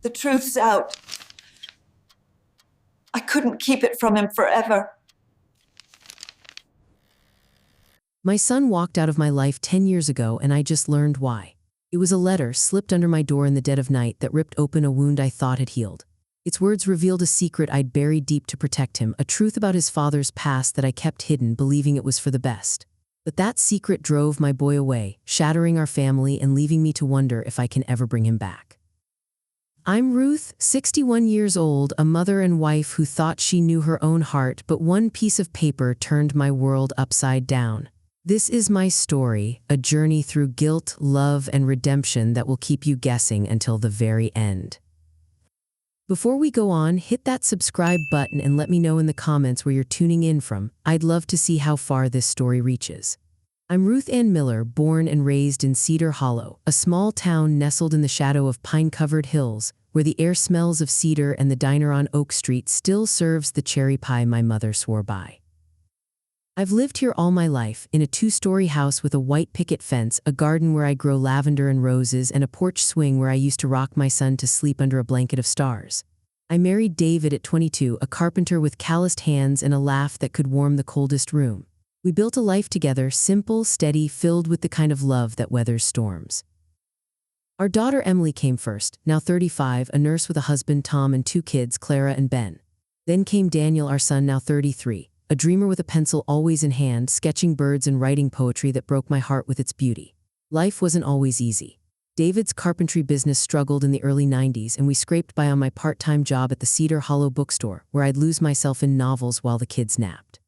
The truth's out. I couldn't keep it from him forever. My son walked out of my life 10 years ago, and I just learned why. It was a letter slipped under my door in the dead of night that ripped open a wound I thought had healed. Its words revealed a secret I'd buried deep to protect him, a truth about his father's past that I kept hidden, believing it was for the best. But that secret drove my boy away, shattering our family and leaving me to wonder if I can ever bring him back. I'm Ruth, 61 years old, a mother and wife who thought she knew her own heart, but one piece of paper turned my world upside down. This is my story, a journey through guilt, love, and redemption that will keep you guessing until the very end. Before we go on, hit that subscribe button and let me know in the comments where you're tuning in from. I'd love to see how far this story reaches. I'm Ruth Ann Miller, born and raised in Cedar Hollow, a small town nestled in the shadow of pine-covered hills, where the air smells of cedar and the diner on Oak Street still serves the cherry pie my mother swore by. I've lived here all my life, in a two-story house with a white picket fence, a garden where I grow lavender and roses, and a porch swing where I used to rock my son to sleep under a blanket of stars. I married David at 22, a carpenter with calloused hands and a laugh that could warm the coldest room. We built a life together, simple, steady, filled with the kind of love that weathers storms. Our daughter Emily came first, now 35, a nurse with a husband, Tom, and 2 kids, Clara and Ben. Then came Daniel, our son, now 33. A dreamer with a pencil always in hand, sketching birds and writing poetry that broke my heart with its beauty. Life wasn't always easy. David's carpentry business struggled in the early 90s, and we scraped by on my part-time job at the Cedar Hollow bookstore, where I'd lose myself in novels while the kids napped.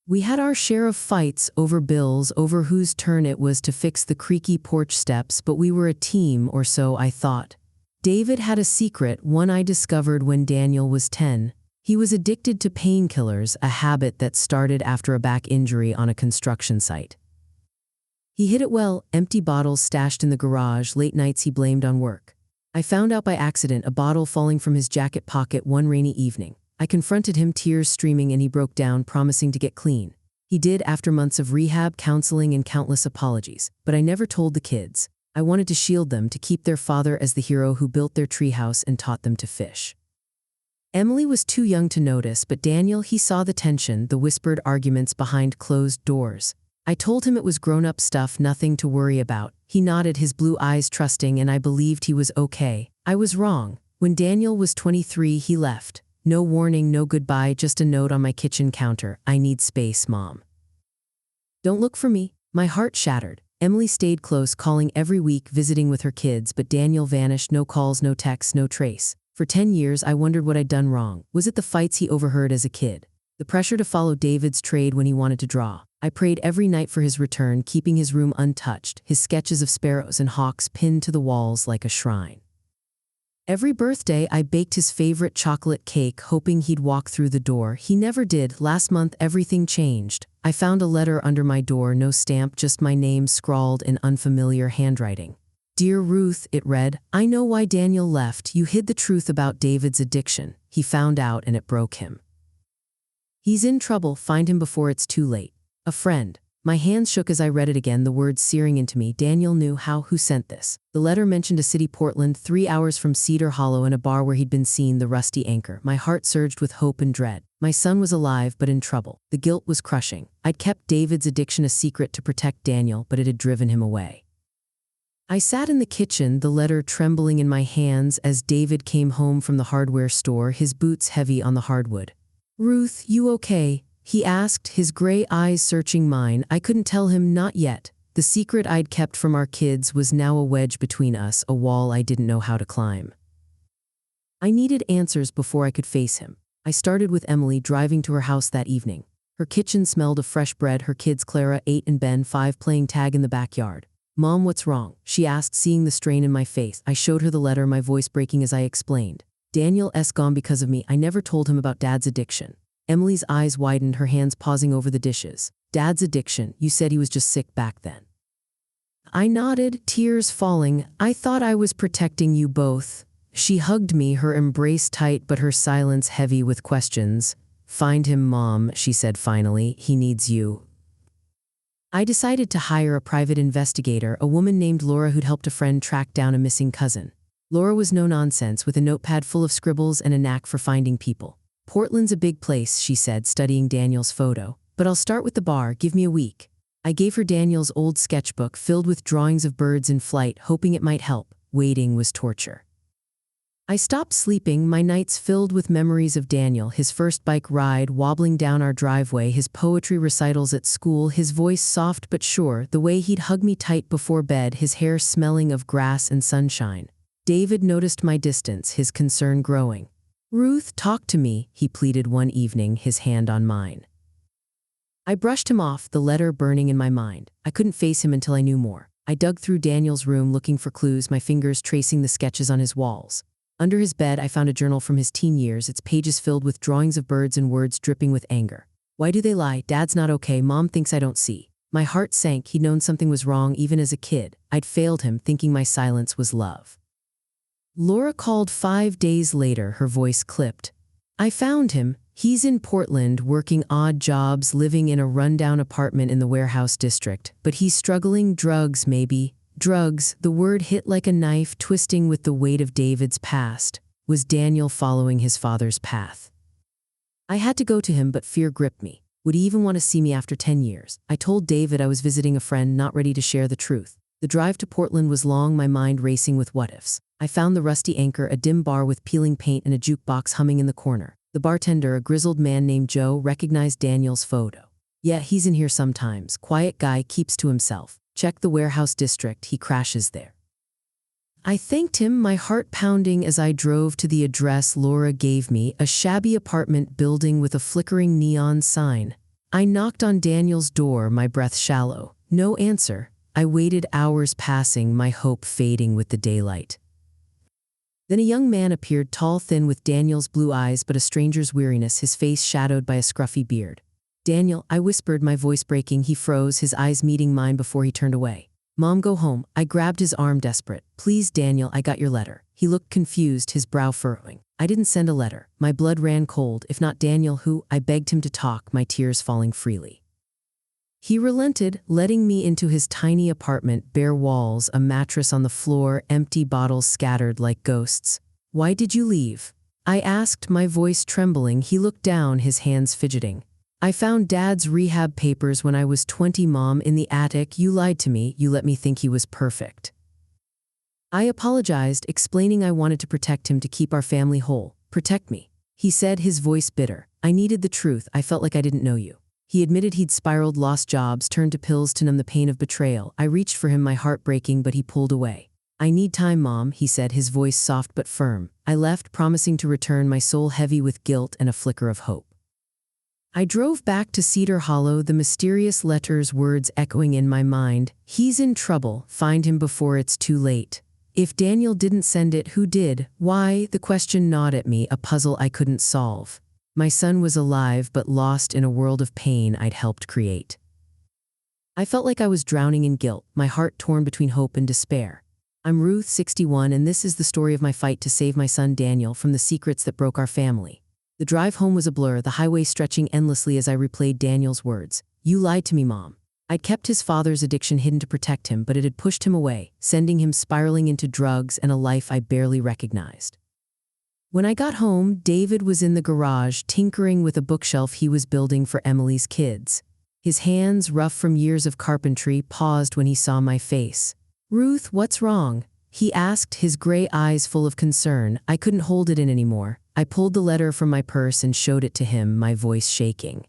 We had our share of fights over bills, over whose turn it was to fix the creaky porch steps, but we were a team, or so I thought. David had a secret, one I discovered when Daniel was 10. He was addicted to painkillers, a habit that started after a back injury on a construction site. He hid it well, empty bottles stashed in the garage, late nights he blamed on work. I found out by accident, a bottle falling from his jacket pocket one rainy evening. I confronted him, tears streaming, and he broke down, promising to get clean. He did, after months of rehab, counseling, and countless apologies. But I never told the kids. I wanted to shield them, to keep their father as the hero who built their treehouse and taught them to fish. Emily was too young to notice, but Daniel, he saw the tension, the whispered arguments behind closed doors. I told him it was grown-up stuff, nothing to worry about. He nodded, his blue eyes trusting, and I believed he was okay. I was wrong. When Daniel was 23, he left. No warning, no goodbye, just a note on my kitchen counter. I need space, Mom. Don't look for me. My heart shattered. Emily stayed close, calling every week, visiting with her kids, but Daniel vanished, no calls, no texts, no trace. For 10 years, I wondered what I'd done wrong. Was it the fights he overheard as a kid? The pressure to follow David's trade when he wanted to draw? I prayed every night for his return, keeping his room untouched, his sketches of sparrows and hawks pinned to the walls like a shrine. Every birthday, I baked his favorite chocolate cake, hoping he'd walk through the door. He never did. Last month, everything changed. I found a letter under my door, no stamp, just my name scrawled in unfamiliar handwriting. Dear Ruth, it read, I know why Daniel left. You hid the truth about David's addiction. He found out and it broke him. He's in trouble. Find him before it's too late. A friend. My hands shook as I read it again, the words searing into me. Daniel knew how. Who sent this? The letter mentioned a city, Portland, 3 hours from Cedar Hollow, and a bar where he'd been seen, the Rusty Anchor. My heart surged with hope and dread. My son was alive, but in trouble. The guilt was crushing. I'd kept David's addiction a secret to protect Daniel, but it had driven him away. I sat in the kitchen, the letter trembling in my hands as David came home from the hardware store, his boots heavy on the hardwood. Ruth, you okay? He asked, his gray eyes searching mine. I couldn't tell him, not yet. The secret I'd kept from our kids was now a wedge between us, a wall I didn't know how to climb. I needed answers before I could face him. I started with Emily, driving to her house that evening. Her kitchen smelled of fresh bread, her kids, Clara, 8, and Ben, 5, playing tag in the backyard. Mom, what's wrong? She asked, seeing the strain in my face. I showed her the letter, my voice breaking as I explained. Daniel's gone because of me. I never told him about Dad's addiction. Emily's eyes widened, her hands pausing over the dishes. Dad's addiction, you said he was just sick back then. I nodded, tears falling. I thought I was protecting you both. She hugged me, her embrace tight but her silence heavy with questions. Find him, Mom, she said finally. He needs you. I decided to hire a private investigator, a woman named Laura who'd helped a friend track down a missing cousin. Laura was no nonsense, with a notepad full of scribbles and a knack for finding people. "Portland's a big place," she said, studying Daniel's photo. "But I'll start with the bar, give me a week." I gave her Daniel's old sketchbook filled with drawings of birds in flight, hoping it might help. Waiting was torture. I stopped sleeping, my nights filled with memories of Daniel, his first bike ride, wobbling down our driveway, his poetry recitals at school, his voice soft but sure, the way he'd hug me tight before bed, his hair smelling of grass and sunshine. David noticed my distance, his concern growing. "Ruth, talk to me," he pleaded one evening, his hand on mine. I brushed him off, the letter burning in my mind. I couldn't face him until I knew more. I dug through Daniel's room looking for clues, my fingers tracing the sketches on his walls. Under his bed, I found a journal from his teen years, its pages filled with drawings of birds and words dripping with anger. "Why do they lie? Dad's not okay. Mom thinks I don't see." My heart sank. He'd known something was wrong even as a kid. I'd failed him, thinking my silence was love. Laura called 5 days later, her voice clipped. "I found him. He's in Portland, working odd jobs, living in a rundown apartment in the warehouse district. But he's struggling. Drugs, maybe." Drugs, the word hit like a knife, twisting with the weight of David's past. Was Daniel following his father's path? I had to go to him, but fear gripped me. Would he even want to see me after 10 years? I told David I was visiting a friend, not ready to share the truth. The drive to Portland was long, my mind racing with what-ifs. I found the Rusty Anchor, a dim bar with peeling paint and a jukebox humming in the corner. The bartender, a grizzled man named Joe, recognized Daniel's photo. "Yeah, he's in here sometimes. Quiet guy, keeps to himself. Check the warehouse district, he crashes there." I thanked him, my heart pounding as I drove to the address Laura gave me, a shabby apartment building with a flickering neon sign. I knocked on Daniel's door, my breath shallow. No answer. I waited, hours passing, my hope fading with the daylight. Then a young man appeared, tall, thin, with Daniel's blue eyes but a stranger's weariness, his face shadowed by a scruffy beard. "Daniel," I whispered, my voice breaking. He froze, his eyes meeting mine before he turned away. "Mom, go home." I grabbed his arm, desperate. "Please, Daniel, I got your letter." He looked confused, his brow furrowing. "I didn't send a letter." My blood ran cold. "If not Daniel, who?" I begged him to talk, my tears falling freely. He relented, letting me into his tiny apartment, bare walls, a mattress on the floor, empty bottles scattered like ghosts. "Why did you leave?" I asked, my voice trembling. He looked down, his hands fidgeting. "I found Dad's rehab papers when I was 20, Mom, in the attic. You lied to me. You let me think he was perfect." I apologized, explaining I wanted to protect him, to keep our family whole. "Protect me," he said, his voice bitter. "I needed the truth. I felt like I didn't know you." He admitted he'd spiraled, lost jobs, turned to pills to numb the pain of betrayal. I reached for him, my heart breaking, but he pulled away. "I need time, Mom," he said, his voice soft but firm. I left, promising to return, my soul heavy with guilt and a flicker of hope. I drove back to Cedar Hollow, the mysterious letters, words echoing in my mind. "He's in trouble. Find him before it's too late." If Daniel didn't send it, who did? Why? The question gnawed at me, a puzzle I couldn't solve. My son was alive but lost in a world of pain I'd helped create. I felt like I was drowning in guilt, my heart torn between hope and despair. I'm Ruth, 61, and this is the story of my fight to save my son Daniel from the secrets that broke our family. The drive home was a blur, the highway stretching endlessly as I replayed Daniel's words. "You lied to me, Mom." I'd kept his father's addiction hidden to protect him, but it had pushed him away, sending him spiraling into drugs and a life I barely recognized. When I got home, David was in the garage, tinkering with a bookshelf he was building for Emily's kids. His hands, rough from years of carpentry, paused when he saw my face. "Ruth, what's wrong?" he asked, his gray eyes full of concern. I couldn't hold it in anymore. I pulled the letter from my purse and showed it to him, my voice shaking.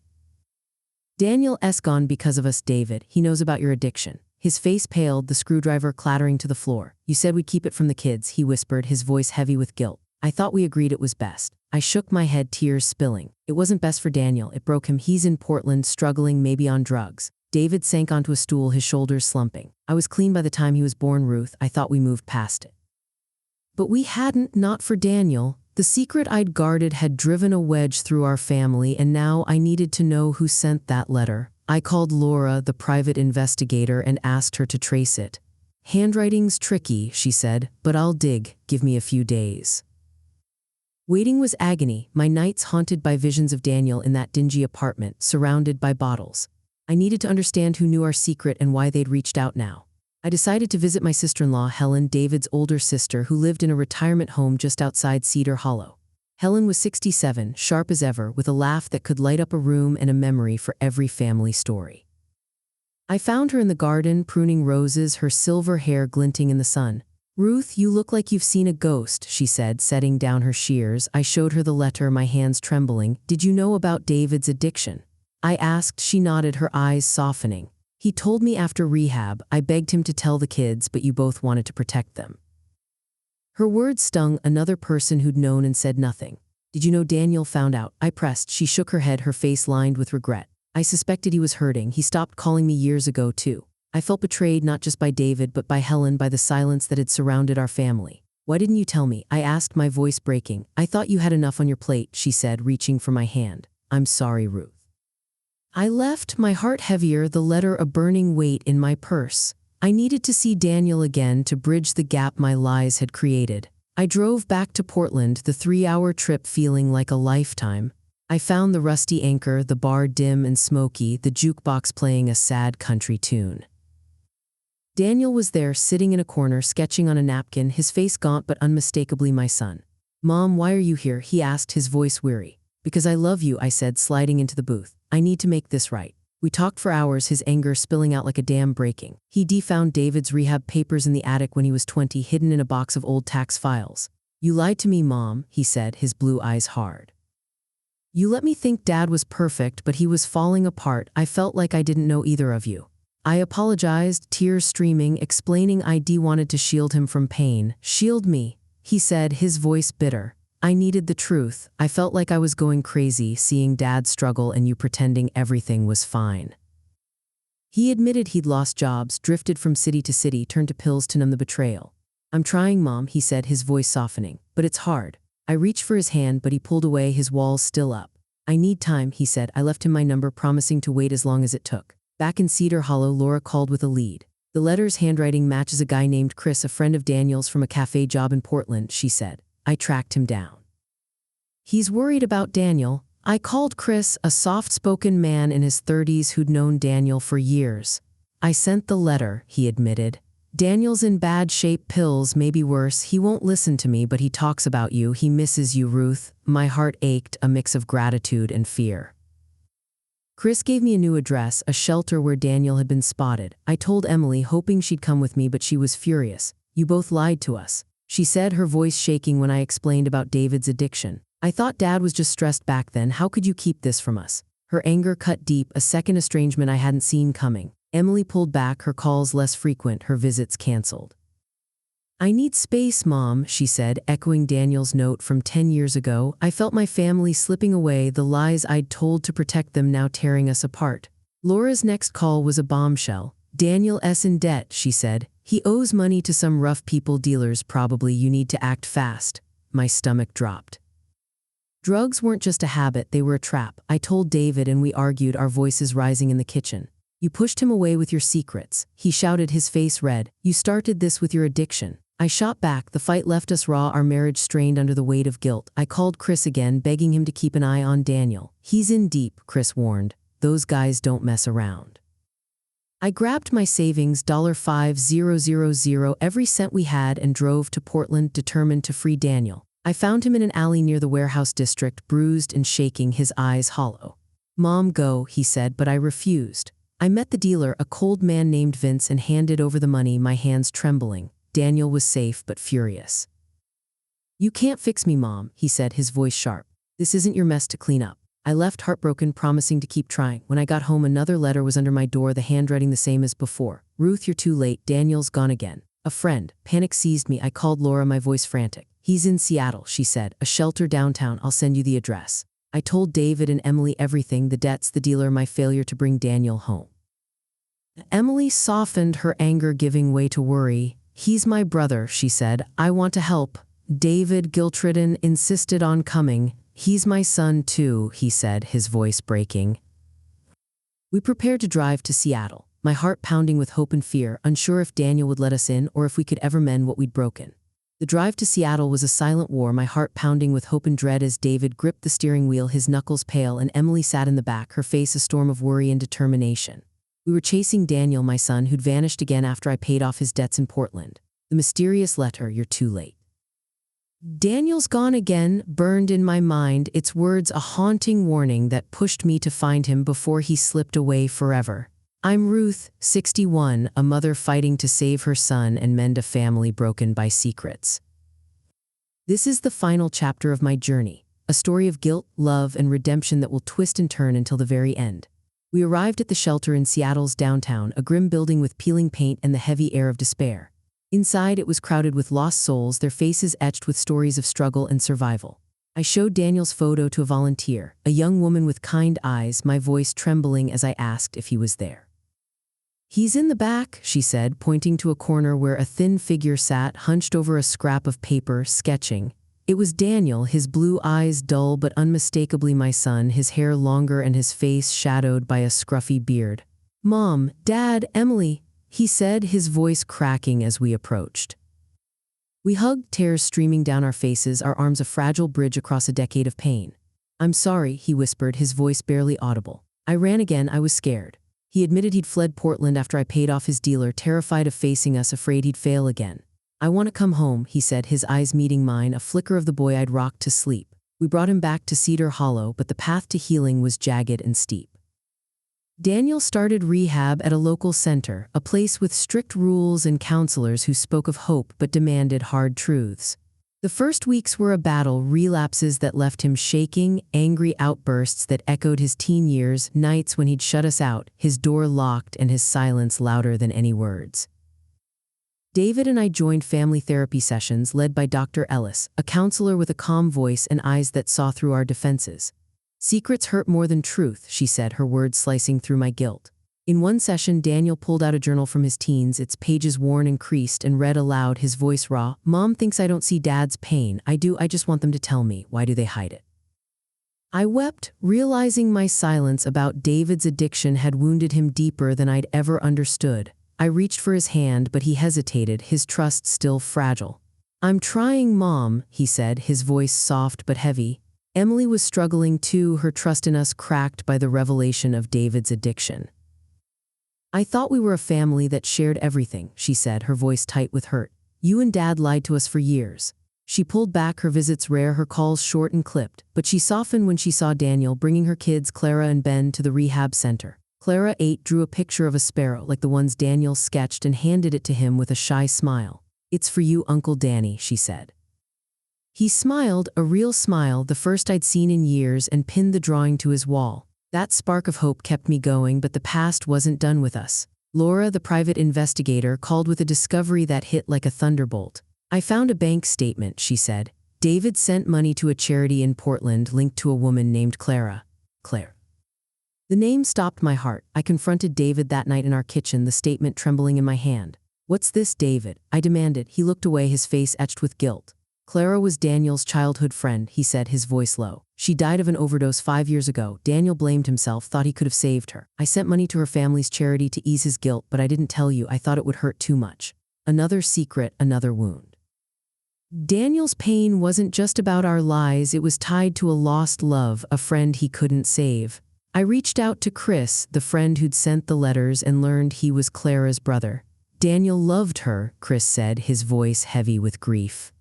"Daniel's gone because of us, David. He knows about your addiction." His face paled, the screwdriver clattering to the floor. "You said we'd keep it from the kids," he whispered, his voice heavy with guilt. "I thought we agreed it was best." I shook my head, tears spilling. "It wasn't best for Daniel. It broke him. He's in Portland, struggling, maybe on drugs." David sank onto a stool, his shoulders slumping. "I was clean by the time he was born, Ruth. I thought we moved past it." But we hadn't, not for Daniel. The secret I'd guarded had driven a wedge through our family, and now I needed to know who sent that letter. I called Laura, the private investigator, and asked her to trace it. "Handwriting's tricky," she said, "but I'll dig. Give me a few days." Waiting was agony, my nights haunted by visions of Daniel in that dingy apartment, surrounded by bottles. I needed to understand who knew our secret and why they'd reached out now. I decided to visit my sister-in-law, Helen, David's older sister, who lived in a retirement home just outside Cedar Hollow. Helen was 67, sharp as ever, with a laugh that could light up a room and a memory for every family story. I found her in the garden, pruning roses, her silver hair glinting in the sun. "Ruth, you look like you've seen a ghost," she said, setting down her shears. I showed her the letter, my hands trembling. "Did you know about David's addiction?" I asked. She nodded, her eyes softening. "He told me after rehab. I begged him to tell the kids, but you both wanted to protect them." Her words stung. Another person who'd known and said nothing. "Did you know Daniel found out?" I pressed. She shook her head, her face lined with regret. "I suspected he was hurting. He stopped calling me years ago, too." I felt betrayed, not just by David, but by Helen, by the silence that had surrounded our family. "Why didn't you tell me?" I asked, my voice breaking. "I thought you had enough on your plate," she said, reaching for my hand. "I'm sorry, Ruth." I left, my heart heavier, the letter a burning weight in my purse. I needed to see Daniel again to bridge the gap my lies had created. I drove back to Portland, the 3-hour trip feeling like a lifetime. I found the rusty Anchor, the bar dim and smoky, the jukebox playing a sad country tune. Daniel was there, sitting in a corner, sketching on a napkin, his face gaunt but unmistakably my son. "Mom, why are you here?" he asked, his voice weary. "Because I love you," I said, sliding into the booth. "I need to make this right." We talked for hours, his anger spilling out like a dam breaking. He found David's rehab papers in the attic when he was 20, hidden in a box of old tax files. "You lied to me, Mom," he said, his blue eyes hard. "You let me think Dad was perfect, but he was falling apart. I felt like I didn't know either of you." I apologized, tears streaming, explaining I'd wanted to shield him from pain. "Shield me," he said, his voice bitter. "I needed the truth. I felt like I was going crazy, seeing Dad struggle and you pretending everything was fine." He admitted he'd lost jobs, drifted from city to city, turned to pills to numb the betrayal. "I'm trying, Mom," he said, his voice softening. "But it's hard." I reached for his hand, but he pulled away, his walls still up. "I need time," he said. I left him my number, promising to wait as long as it took. Back in Cedar Hollow, Laura called with a lead. "The letter's handwriting matches a guy named Chris, a friend of Daniel's from a cafe job in Portland," she said. I tracked him down. "He's worried about Daniel." I called Chris, a soft-spoken man in his 30s who'd known Daniel for years. "I sent the letter," he admitted. "Daniel's in bad shape, pills, maybe worse. He won't listen to me, but he talks about you. He misses you, Ruth." My heart ached, a mix of gratitude and fear. Chris gave me a new address, a shelter where Daniel had been spotted. I told Emily, hoping she'd come with me, but she was furious. "You both lied to us," she said, her voice shaking when I explained about David's addiction. "I thought Dad was just stressed back then. How could you keep this from us?" Her anger cut deep, a second estrangement I hadn't seen coming. Emily pulled back, her calls less frequent, her visits canceled. "I need space, Mom," she said, echoing Daniel's note from 10 years ago. I felt my family slipping away, the lies I'd told to protect them now tearing us apart. Laura's next call was a bombshell. "Daniel's in debt," she said. "He owes money to some rough people, dealers probably. You need to act fast." My stomach dropped. Drugs weren't just a habit, they were a trap. I told David and we argued, our voices rising in the kitchen. "You pushed him away with your secrets," he shouted, his face red. "You started this with your addiction." I shot back. The fight left us raw, our marriage strained under the weight of guilt. I called Chris again, begging him to keep an eye on Daniel. "He's in deep," Chris warned. "Those guys don't mess around." I grabbed my savings, $5,000, every cent we had, and drove to Portland, determined to free Daniel. I found him in an alley near the warehouse district, bruised and shaking, his eyes hollow. "Mom, go," he said, but I refused. I met the dealer, a cold man named Vince, and handed over the money, my hands trembling. Daniel was safe but furious. "You can't fix me, Mom," he said, his voice sharp. "This isn't your mess to clean up." I left heartbroken, promising to keep trying. When I got home, another letter was under my door, the handwriting the same as before. "Ruth, you're too late. Daniel's gone again." A friend. Panic seized me. I called Laura, my voice frantic. "He's in Seattle," she said. "A shelter downtown. I'll send you the address." I told David and Emily everything, the debts, the dealer, my failure to bring Daniel home. Emily softened, her anger giving way to worry. "He's my brother," she said. "I want to help." David, guilt-ridden, insisted on coming. "He's my son too," he said, his voice breaking. We prepared to drive to Seattle, my heart pounding with hope and fear, unsure if Daniel would let us in or if we could ever mend what we'd broken. The drive to Seattle was a silent war, my heart pounding with hope and dread as David gripped the steering wheel, his knuckles pale, and Emily sat in the back, her face a storm of worry and determination. We were chasing Daniel, my son, who'd vanished again after I paid off his debts in Portland. The mysterious letter, "You're too late." "Daniel's gone again," burned in my mind, its words a haunting warning that pushed me to find him before he slipped away forever. I'm Ruth, 61, a mother fighting to save her son and mend a family broken by secrets. This is the final chapter of my journey, a story of guilt, love, and redemption that will twist and turn until the very end. We arrived at the shelter in Seattle's downtown, a grim building with peeling paint and the heavy air of despair. Inside, it was crowded with lost souls, their faces etched with stories of struggle and survival. I showed Daniel's photo to a volunteer, a young woman with kind eyes, my voice trembling as I asked if he was there. "He's in the back," she said, pointing to a corner where a thin figure sat, hunched over a scrap of paper, sketching. It was Daniel, his blue eyes dull but unmistakably my son, his hair longer and his face shadowed by a scruffy beard. "Mom, Dad, Emily," he said, his voice cracking as we approached. We hugged, tears streaming down our faces, our arms a fragile bridge across a decade of pain. "I'm sorry," he whispered, his voice barely audible. "I ran again, I was scared." He admitted he'd fled Portland after I paid off his dealer, terrified of facing us, afraid he'd fail again. "I want to come home," he said, his eyes meeting mine, a flicker of the boy I'd rocked to sleep. We brought him back to Cedar Hollow, but the path to healing was jagged and steep. Daniel started rehab at a local center, a place with strict rules and counselors who spoke of hope but demanded hard truths. The first weeks were a battle, relapses that left him shaking, angry outbursts that echoed his teen years, nights when he'd shut us out, his door locked and his silence louder than any words. David and I joined family therapy sessions led by Dr. Ellis, a counselor with a calm voice and eyes that saw through our defenses. "Secrets hurt more than truth," she said, her words slicing through my guilt. In one session, Daniel pulled out a journal from his teens, its pages worn and creased, and read aloud, his voice raw. "Mom thinks I don't see Dad's pain. I do, I just want them to tell me. Why do they hide it?" I wept, realizing my silence about David's addiction had wounded him deeper than I'd ever understood. I reached for his hand, but he hesitated, his trust still fragile. "I'm trying, Mom," he said, his voice soft but heavy. Emily was struggling too, her trust in us cracked by the revelation of David's addiction. "I thought we were a family that shared everything," she said, her voice tight with hurt. "You and Dad lied to us for years." She pulled back, her visits rare, her calls short and clipped, but she softened when she saw Daniel bringing her kids, Clara and Ben, to the rehab center. Clara, 8, drew a picture of a sparrow like the ones Daniel sketched and handed it to him with a shy smile. "It's for you, Uncle Danny," she said. He smiled, a real smile, the first I'd seen in years, and pinned the drawing to his wall. That spark of hope kept me going, but the past wasn't done with us. Laura, the private investigator, called with a discovery that hit like a thunderbolt. "I found a bank statement," she said. "David sent money to a charity in Portland linked to a woman named Clara." Claire. The name stopped my heart. I confronted David that night in our kitchen, the statement trembling in my hand. "What's this, David?" I demanded. He looked away, his face etched with guilt. "Clara was Daniel's childhood friend," he said, his voice low. "She died of an overdose 5 years ago. Daniel blamed himself, thought he could have saved her. I sent money to her family's charity to ease his guilt, but I didn't tell you. I thought it would hurt too much." Another secret, another wound. Daniel's pain wasn't just about our lies, it was tied to a lost love, a friend he couldn't save. I reached out to Chris, the friend who'd sent the letters, and learned he was Clara's brother. "Daniel loved her," Chris said, his voice heavy with grief.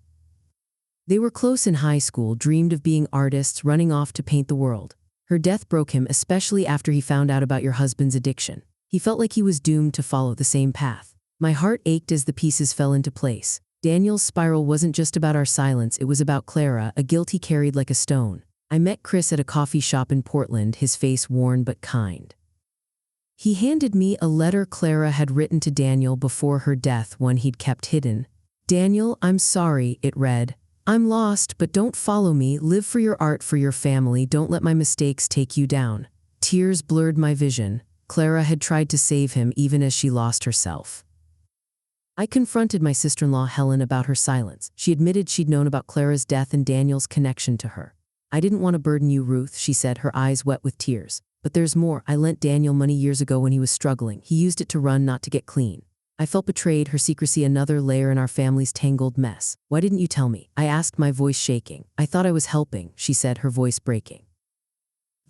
"They were close in high school, dreamed of being artists, running off to paint the world. Her death broke him, especially after he found out about your husband's addiction. He felt like he was doomed to follow the same path." My heart ached as the pieces fell into place. Daniel's spiral wasn't just about our silence, it was about Clara, a guilt he carried like a stone. I met Chris at a coffee shop in Portland, his face worn but kind. He handed me a letter Clara had written to Daniel before her death, one he'd kept hidden. "Daniel, I'm sorry," it read. "I'm lost, but don't follow me. Live for your art, for your family. Don't let my mistakes take you down." Tears blurred my vision. Clara had tried to save him even as she lost herself. I confronted my sister-in-law Helen about her silence. She admitted she'd known about Clara's death and Daniel's connection to her. "I didn't want to burden you, Ruth," she said, her eyes wet with tears. "But there's more. I lent Daniel money years ago when he was struggling. He used it to run, not to get clean." I felt betrayed, her secrecy another layer in our family's tangled mess. "Why didn't you tell me?" I asked, my voice shaking. "I thought I was helping," she said, her voice breaking.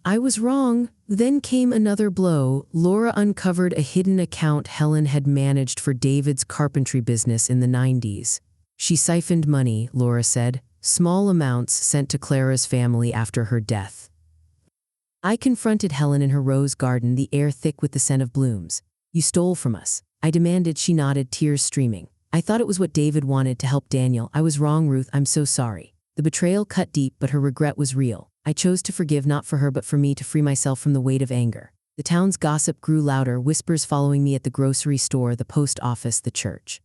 I was wrong. Then came another blow. Laura uncovered a hidden account Helen had managed for David's carpentry business in the 90s. She siphoned money, Laura said, small amounts sent to Clara's family after her death. I confronted Helen in her rose garden, the air thick with the scent of blooms. You stole from us. I demanded. She nodded, tears streaming. I thought it was what David wanted to help Daniel. I was wrong, Ruth. I'm so sorry. The betrayal cut deep, but her regret was real. I chose to forgive, not for her but for me, to free myself from the weight of anger. The town's gossip grew louder, whispers following me at the grocery store, the post office, the church.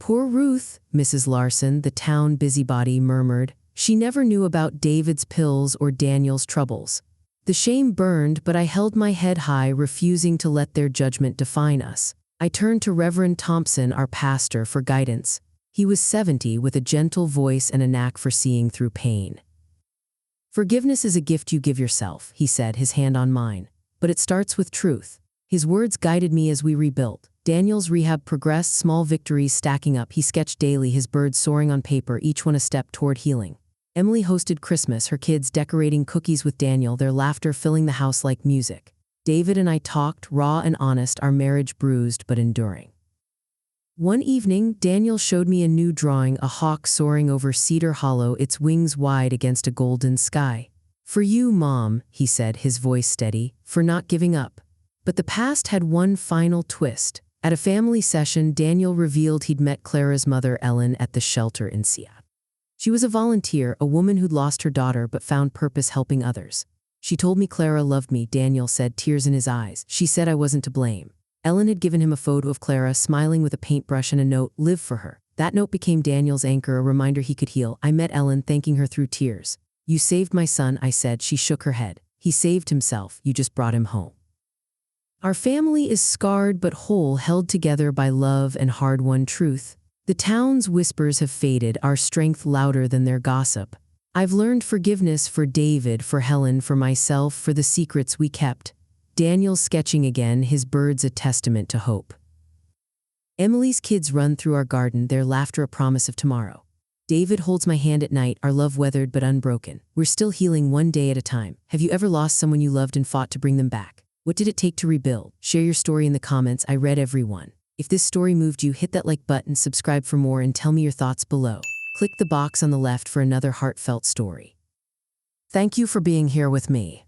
Poor Ruth, Mrs. Larson, the town busybody, murmured. She never knew about David's pills or Daniel's troubles. The shame burned, but I held my head high, refusing to let their judgment define us. I turned to Reverend Thompson, our pastor, for guidance. He was 70, with a gentle voice and a knack for seeing through pain. Forgiveness is a gift you give yourself, he said, his hand on mine. But it starts with truth. His words guided me as we rebuilt. Daniel's rehab progressed, small victories stacking up. He sketched daily, his birds soaring on paper, each one a step toward healing. Emily hosted Christmas, her kids decorating cookies with Daniel, their laughter filling the house like music. David and I talked, raw and honest, our marriage bruised but enduring. One evening, Daniel showed me a new drawing, a hawk soaring over Cedar Hollow, its wings wide against a golden sky. For you, Mom, he said, his voice steady, for not giving up. But the past had one final twist. At a family session, Daniel revealed he'd met Clara's mother, Ellen, at the shelter in Seattle. She was a volunteer, a woman who'd lost her daughter but found purpose helping others. She told me Clara loved me, Daniel said, tears in his eyes. She said I wasn't to blame. Ellen had given him a photo of Clara smiling with a paintbrush and a note, live for her. That note became Daniel's anchor, a reminder he could heal. I met Ellen, thanking her through tears. You saved my son, I said. She shook her head. He saved himself. You just brought him home. Our family is scarred but whole, held together by love and hard-won truth. The town's whispers have faded, our strength louder than their gossip. I've learned forgiveness for David, for Helen, for myself, for the secrets we kept. Daniel's sketching again, his birds a testament to hope. Emily's kids run through our garden, their laughter a promise of tomorrow. David holds my hand at night, our love weathered but unbroken. We're still healing, one day at a time. Have you ever lost someone you loved and fought to bring them back? What did it take to rebuild? Share your story in the comments. I read every one. If this story moved you, hit that like button, subscribe for more, and tell me your thoughts below. Click the box on the left for another heartfelt story. Thank you for being here with me.